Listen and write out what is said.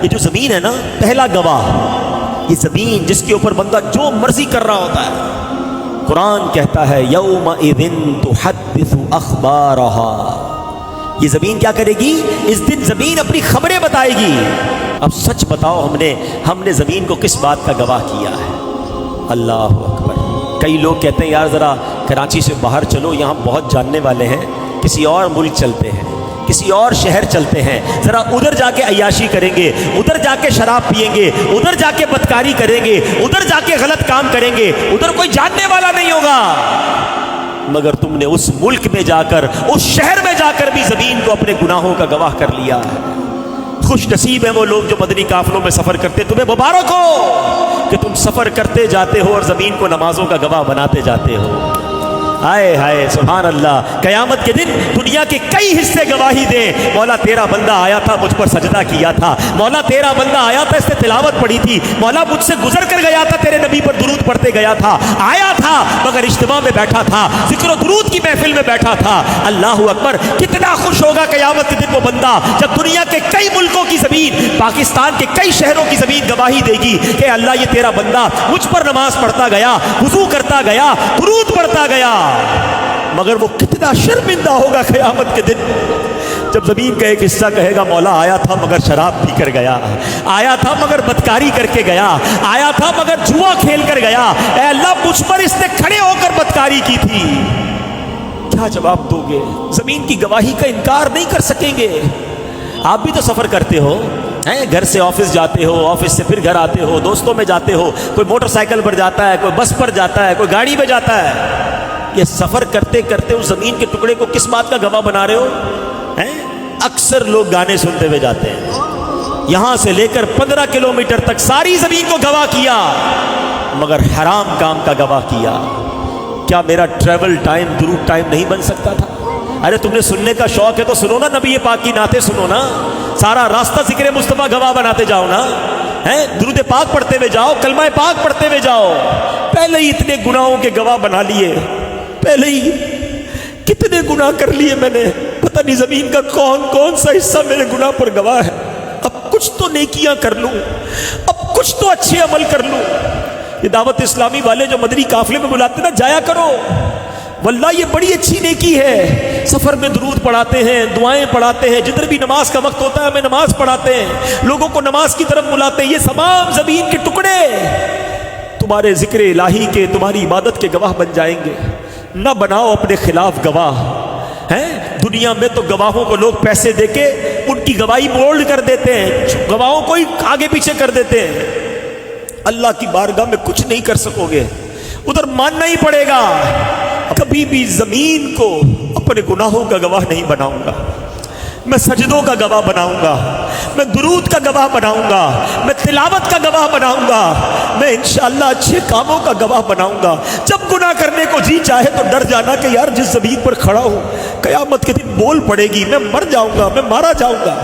یہ جو زمین ہے نا، پہلا گواہ یہ زمین جس کے اوپر بندہ جو مرضی کر رہا ہوتا ہے. قرآن کہتا ہے یومئذ تحدث اخبارہا، یہ زمین کیا کرے گی؟ اس دن زمین اپنی خبریں بتائے گی. اب سچ بتاؤ، ہم نے زمین کو کس بات کا گواہ کیا ہے؟ اللہ اکبر. کئی لوگ کہتے ہیں یار ذرا کراچی سے باہر چلو، یہاں بہت جاننے والے ہیں، کسی اور ملک چلتے ہیں، کسی اور شہر چلتے ہیں، ذرا ادھر جا کے عیاشی کریں گے، ادھر جا کے شراب پئیں گے، ادھر جا کے بدکاری کریں گے، ادھر جا کے غلط کام کریں گے، ادھر کوئی جاننے والا نہیں ہوگا. مگر تم نے اس ملک میں جا کر، اس شہر میں جا کر بھی زمین کو اپنے گناہوں کا گواہ کر لیا. خوش نصیب ہیں وہ لوگ جو مدنی قافلوں میں سفر کرتے. تمہیں مبارک ہو کہ تم سفر کرتے جاتے ہو اور زمین کو نمازوں کا گواہ بناتے جاتے ہو. ہائے ہائے سبحان اللہ. قیامت کے دن دنیا کے کئی حصے گواہی دیں، مولا تیرا بندہ آیا تھا، مجھ پر سجدہ کیا تھا، مولا تیرا بندہ آیا تھا، اس نے تلاوت پڑھی تھی، مولا مجھ سے گزر کر گیا تھا، تیرے نبی پر درود پڑھتے گیا تھا، آیا تھا مگر اجتماع میں بیٹھا تھا، ذکر و درود کی محفل میں بیٹھا تھا. اللہ اکبر. کتنا خوش ہوگا قیامت کے دن وہ بندہ جب دنیا کے کئی ملکوں کی زمین، پاکستان کے کئی شہروں کی زمین گواہی دے گی کہ اللہ یہ تیرا بندہ مجھ پر نماز پڑھتا گیا، وضو کرتا گیا، درود پڑھتا گیا. مگر وہ کتنا شرمندہ ہوگا قیامت کے دن جب زمین کا ایک حصہ کہے گا مولا آیا تھا مگر شراب پی کر گیا، آیا تھا مگر بدکاری کر کے گیا، آیا تھا مگر جوا کھیل کر گیا، اے اللہ مجھ پر اس نے کھڑے ہو کر بدکاری کی تھی. کیا جواب دو گے؟ زمین کی گواہی کا انکار نہیں کر سکیں گے. آپ بھی تو سفر کرتے ہو، گھر سے آفس جاتے ہو، آفس سے پھر گھر آتے ہو، دوستوں میں جاتے ہو، کوئی موٹر سائیکل پر جاتا ہے، کوئی بس پر جاتا ہے، کوئی گاڑی میں جاتا ہے. یہ سفر کرتے کرتے اس زمین کے ٹکڑے کو کس بات کا گواہ بنا رہے ہو؟ اکثر لوگ گانے سنتے ہوئے جاتے ہیں، یہاں سے لے کر 15 کلومیٹر تک ساری زمین کو گواہ کیا مگر حرام کام کا گواہ کیا. کیا میرا ٹریول ٹائم درود ٹائم نہیں بن سکتا تھا؟ ارے تم نے سننے کا شوق ہے تو سنو نا، نبی پاک کی نعتیں سنو نا، سارا راستہ ذکر مصطفیٰ گواہ بناتے جاؤ نا، درود پاک پڑھتے ہوئے جاؤ، کلمہ پاک پڑھتے ہوئے جاؤ. پہلے ہی اتنے گناہوں کے گواہ بنا لیے، پہلے ہی کتنے گناہ کر لیے میں نے، پتہ نہیں زمین کا کون کون سا حصہ میرے گناہ پر گواہ ہے. اب کچھ تو نیکیاں کر لوں، اب کچھ تو اچھے عمل کر لوں. یہ دعوت اسلامی والے جو مدنی قافلے میں بلاتے نا، جایا کرو، واللہ یہ بڑی اچھی نیکی ہے. سفر میں درود پڑھاتے ہیں، دعائیں پڑھاتے ہیں، جدھر بھی نماز کا وقت ہوتا ہے ہمیں نماز پڑھاتے ہیں، لوگوں کو نماز کی طرف بلاتے ہیں. یہ تمام زمین کے ٹکڑے تمہارے ذکر الہی کے، تمہاری عبادت کے گواہ بن جائیں گے. نہ بناؤ اپنے خلاف گواہ. دنیا میں تو گواہوں کو لوگ پیسے دے کے ان کی گواہی مولڈ کر دیتے ہیں، گواہوں کو ہی آگے پیچھے کر دیتے ہیں. اللہ کی بارگاہ میں کچھ نہیں کر سکو گے، ادھر ماننا ہی پڑے گا. کبھی بھی زمین کو اپنے گناہوں کا گواہ نہیں بناؤں گا. میں سجدوں کا گواہ بناؤں گا، میں درود کا گواہ بناؤں گا، میں تلاوت کا گواہ بناؤں گا، میں انشاءاللہ اچھے کاموں کا گواہ بناؤں گا. جب گناہ کرنے کو جی چاہے تو ڈر جانا کہ یار جس زمین پر کھڑا ہوں قیامت کے دن بول پڑے گی، میں مر جاؤں گا، میں مارا جاؤں گا.